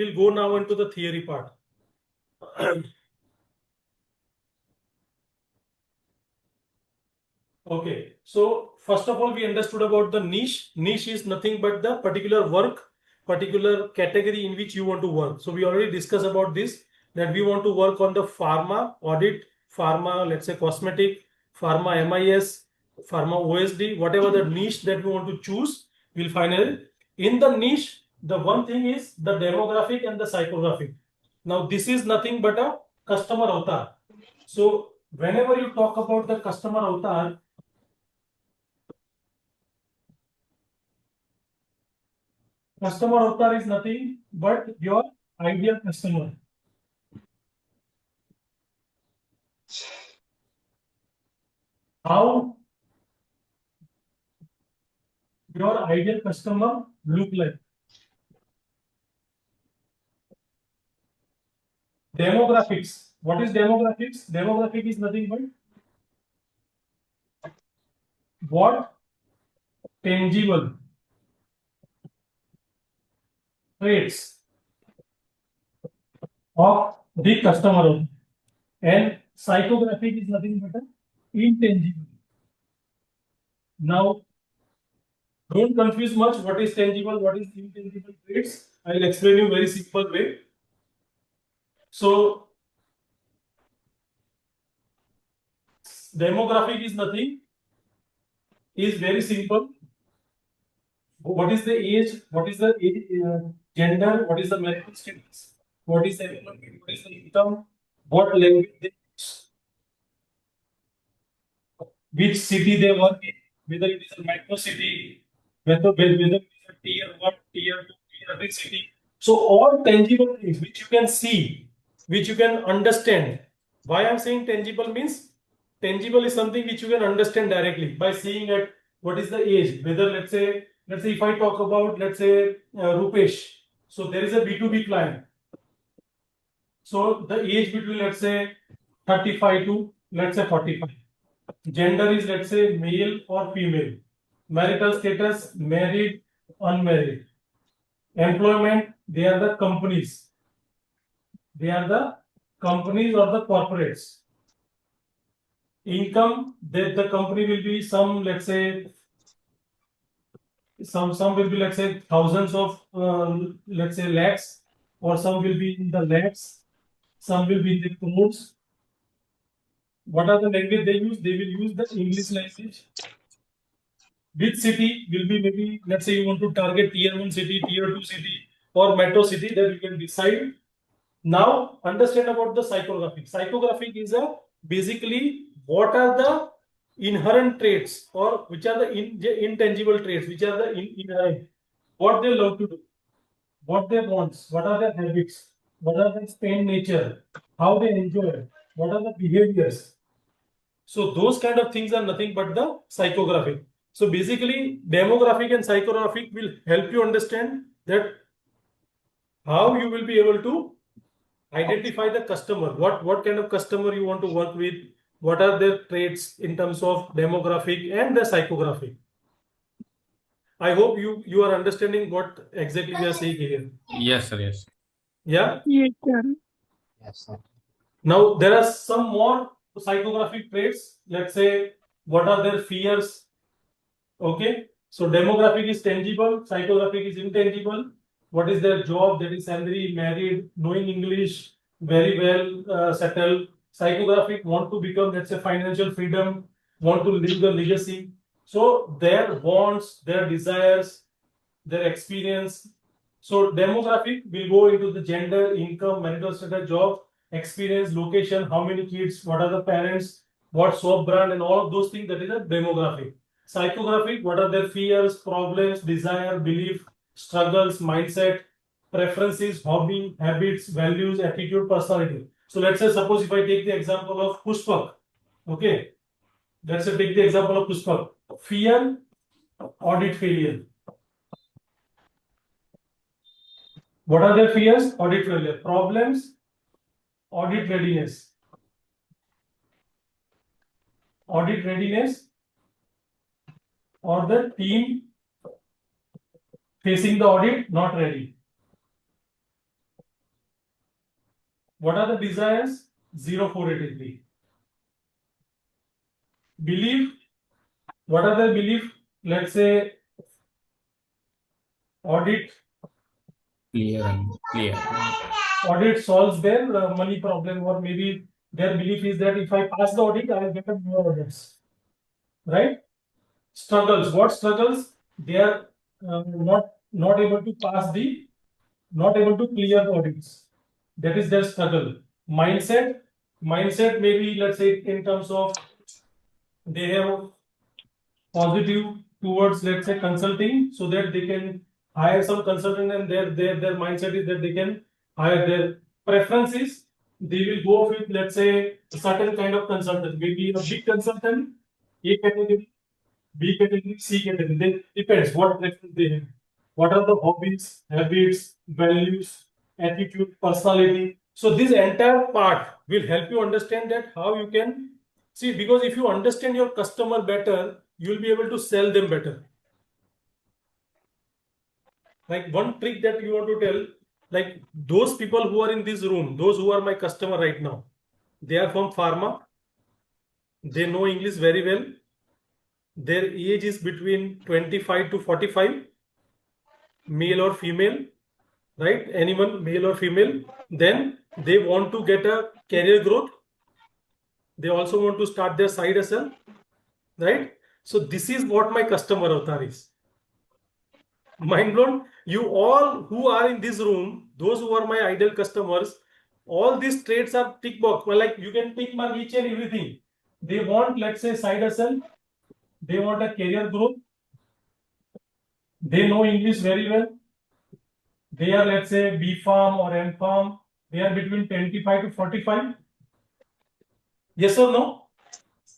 We'll go now into the theory part. Okay, so first of all, we understood about the niche. Niche is nothing but the particular work, particular category in which you want to work. So we already discussed about this, that we want to work on the pharma audit, pharma, let's say cosmetic, pharma MIS, pharma OSD, whatever the niche that we want to choose, we'll find it. In the niche, the one thing is the demographic and the psychographic. Now, this is nothing but a customer avatar. So whenever you talk about the customer avatar, customer avatar is nothing but your ideal customer. How your ideal customer look like. Demographics. What is demographics? Demographic is nothing but what tangible traits of the customer, and psychographic is nothing but an intangible. Now, don't confuse much what is tangible, what is intangible traits. I'll explain you very simple way. So, demographic is nothing, is very simple. What is the age? What is the gender? What is the marital status? What is the employment? What is the income? What language they use? Which city they work in? Whether it is a metro city, whether it is a tier 1, tier 2, tier 3 city. So all tangible things which you can see, which you can understand. Why I'm saying tangible means tangible is something which you can understand directly by seeing at what is the age. Whether let's say if I talk about let's say Rupesh, so there is a B2B client. So the age between let's say 35 to let's say 45. Gender is let's say male or female. Marital status married, unmarried. Employment, they are the companies. They are the companies or the corporates. Income, the company will be some let's say some will be let's say thousands of let's say lakhs, or some will be in the lakhs, some will be in the crores. What are the language they use? They will use the English language. Which city will be, maybe let's say you want to target tier 1 city, tier 2 city, or metro city, that you can decide. Now understand about the psychographic. Psychographic is a basically what are the inherent traits, or which are the intangible traits, which are the inherent, what they love to do, what they want, what are their habits, what are their spend nature, how they enjoy, what are the behaviors. So those kind of things are nothing but the psychographic. So basically, demographic and psychographic will help you understand that how you will be able to identify the customer, what kind of customer you want to work with, what are their traits in terms of demographic and the psychographic. I hope you are understanding what exactly we are saying here. Yes, sir. Yes. Yeah. Yes, sir. Yes, sir. Now there are some more psychographic traits. Let's say what are their fears. Okay. So demographic is tangible, psychographic is intangible. What is their job? That is salary, married, knowing English, very well settled. Psychographic want to become, let's say, financial freedom, want to leave the legacy. So their wants, their desires, their experience. So demographic will go into the gender, income, marital status, job, experience, location, how many kids, what are the parents, what soap brand, and all of those things. That is a demographic. Psychographic, what are their fears, problems, desire, belief, struggles, mindset, preferences, hobby, habits, values, attitude, personality. So let's say, suppose if I take the example of Pushpak, okay, let's say take the example of Pushpak. Fear, audit failure. What are their fears? Audit failure. Problems, audit readiness. Audit readiness, or the team facing the audit not ready. What are the desires? 0483. Belief. What are the belief? Let's say audit. Clear. Audit solves their money problem, or maybe their belief is that if I pass the audit, I will get more audits. Right? Struggles. What struggles? They are not able to pass the, not able to clear the audits. That is their struggle. Mindset. Mindset maybe, let's say, in terms of they have positive towards, let's say, consulting, so that they can hire some consultant, and their mindset is that they can hire, their preference is they will go with, let's say, a certain kind of consultant, maybe a big consultant, A category, B category, C category. Then depends what preference they have. What are the hobbies, habits, values, attitude, personality. So this entire part will help you understand that how you can see, because if you understand your customer better, you will be able to sell them better. Like one trick that you want to tell, like those people who are in this room, those who are my customer right now, they are from pharma. They know English very well. Their age is between 25 to 45, male or female, right? Anyone, male or female. Then they want to get a career growth. They also want to start their side hustle, right? So this is what my customer avatar is. Mind blown? You all who are in this room, those who are my ideal customers, all these traits are tick box. Well, like you can tick mark each and everything. They want, let's say, side hustle. They want a career growth. They know English very well. They are, let's say, B farm or M farm. They are between 25 to 45. Yes or no?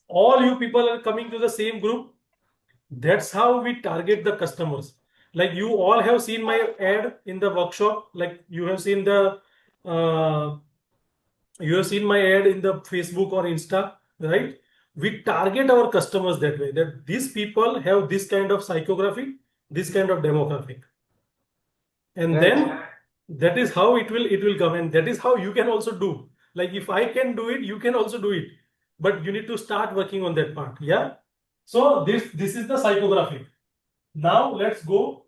All you people are coming to the same group. That's how we target the customers. Like you all have seen my ad in the workshop. Like you have seen the you have seen my ad in the Facebook or Insta, right? We target our customers that way. That these people have this kind of psychographic, this kind of demographic, and then that is how it will come, and that is how you can also do. Like if I can do it, you can also do it, but you need to start working on that part. Yeah. So this is the psychographic. Now let's go.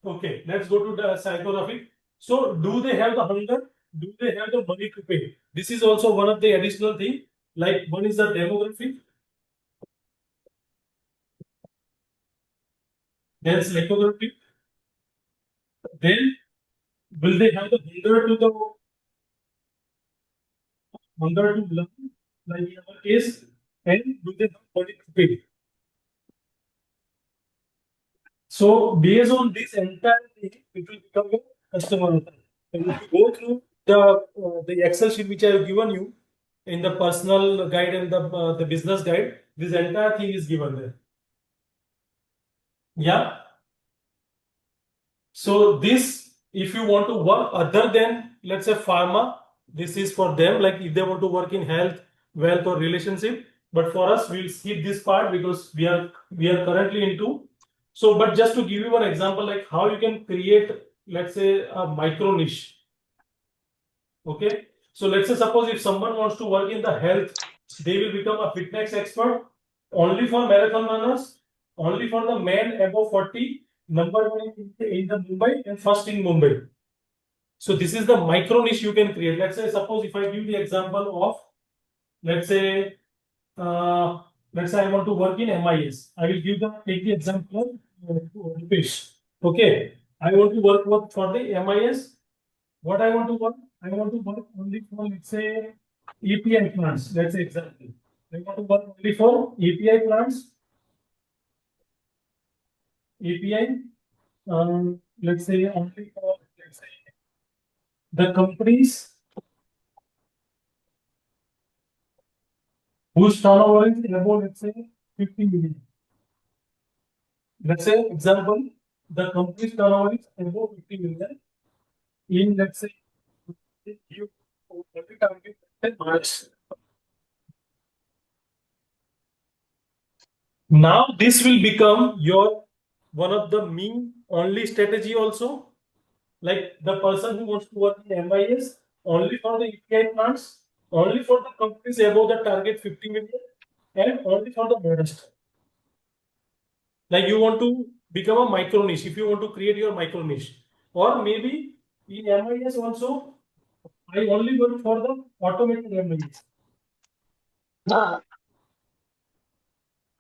Okay, let's go to the psychographic. So do they have the hunger? Do they have the money to pay? This is also one of the additional thing. Like one is the demographic, then psychographic, then will they have the hunger to learn, like in our case, and do they have money to pay? So based on this entire thing, it will become a customer avatar. And if you go through the Excel sheet which I have given you in the personal guide and the business guide, this entire thing is given there. Yeah. So this, if you want to work other than, let's say, pharma, this is for them. Like if they want to work in health, wealth, or relationship. But for us, we'll skip this part because we are currently into. So, but just to give you one example, like how you can create, let's say, a micro niche. Okay. So let's say, suppose if someone wants to work in the health, they will become a fitness expert only for marathon runners, only for the men above 40, number one in the Mumbai and first in Mumbai. So this is the micro niche you can create. Let's say, suppose if I give the example of, let's say I want to work in MIS. I will take the example of Rupesh. Okay, I want to work for the MIS. What I want to work? I want to work only for, let's say, API plants. Let's say example. I want to work only for API plants. API. Let's say only for, let's say, the companies whose turnover is above, let's say, 50 million. Let's say example, the company's turnover is above 50 million. In, let's say, you only target March. Now this will become your one of the me only strategy also. Like the person who wants to work in MIS, only for the API plants, only for the companies above the target 50 million, and only for the modest. Like you want to become a micro niche, if you want to create your micro niche, or maybe in MIS also, I only work for the automated MIS.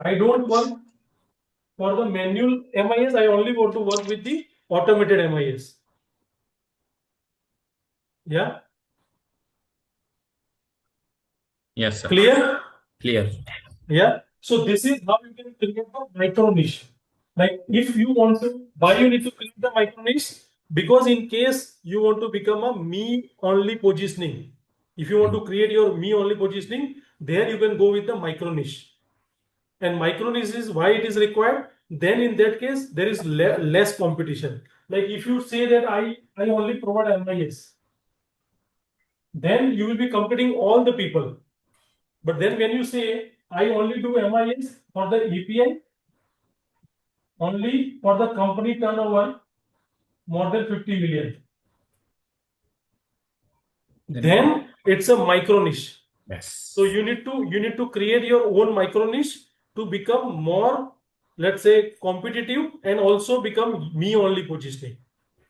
I don't work for the manual MIS. I only want to work with the automated MIS. Yeah. Yes, sir. Clear? Clear. Yeah. So this is how you can create a micro niche. Like if you want to, why you need to create the micro niche? Because in case you want to become a me only positioning, if you want to create your me only positioning, there you can go with the micro niche. And micro niche is why it is required. Then in that case, there is less competition. Like if you say that I only provide MIS, then you will be competing all the people. But then when you say I only do MIS for the API, only for the company turnover more than 50 million, then it's a micro niche. Yes. So you need to create your own micro niche to become more, let's say, competitive and also become me only positioning.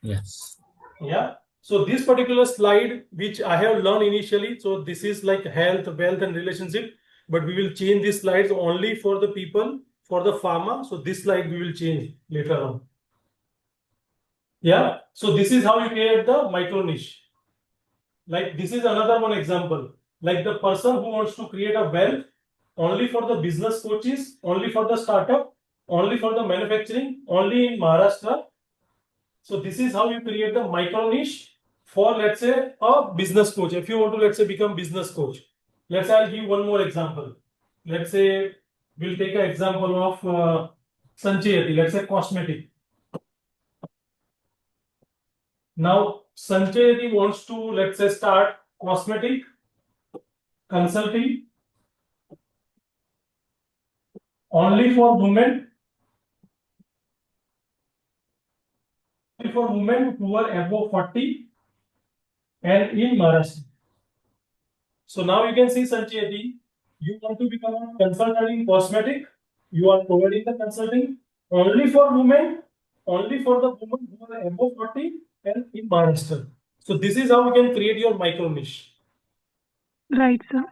Yes. Yeah. So this particular slide, which I have learned initially, so this is like health, wealth, and relationship, but we will change these slides only for the people, for the pharma. So this slide we will change later on. Yeah. So this is how you create the micro niche. Like this is another one example. Like the person who wants to create a wealth only for the business coaches, only for the startup, only for the manufacturing, only in Maharashtra. So this is how you create the micro niche for, let's say, a business coach. If you want to, let's say, become business coach, let's say I'll give one more example. Let's say we'll take an example of Sanchayati, let's say cosmetic. Now Sanchayati wants to, let's say, start cosmetic consulting only for women, who are above 40 and in Maharashtra. So now you can see, Sanchayati, you want to become a consultant in cosmetic. You are providing the consulting only for women, only for the women who are above 40 and in Maharashtra. So this is how you can create your micro niche. Right, sir.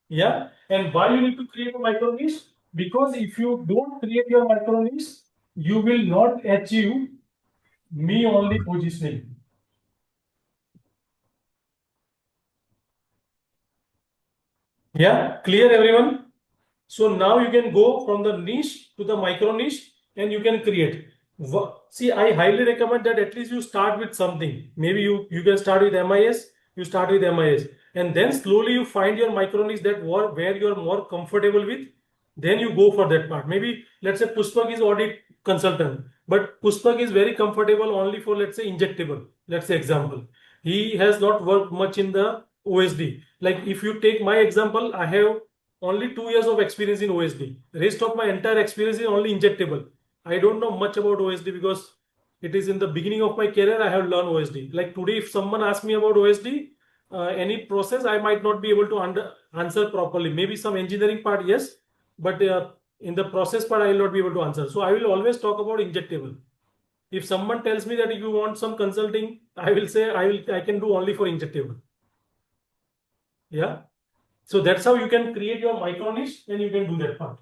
Yeah. And why you need to create a micro niche? Because if you don't create your micro niche, you will not achieve me only positioning. Yeah, clear everyone? So now you can go from the niche to the micro niche and you can create. See, I highly recommend that at least you start with something. Maybe you can start with MIS, you start with MIS, and then slowly you find your micro niche that where you are more comfortable with. Then you go for that part. Maybe let's say Pushpak is audit consultant, but Pushpak is very comfortable only for, let's say, injectable. Let's say example. He has not worked much in the OSD. Like if you take my example, I have only 2 years of experience in OSD. Rest of my entire experience is only injectable. I don't know much about OSD because it is in the beginning of my career I have learned OSD. Like today, if someone asks me about OSD, any process, I might not be able to answer properly. Maybe some engineering part, yes, but in the process part, I will not be able to answer. So I will always talk about injectable. If someone tells me that if you want some consulting, I will say I can do only for injectable. Yeah. So that's how you can create your micro niche and you can do that part.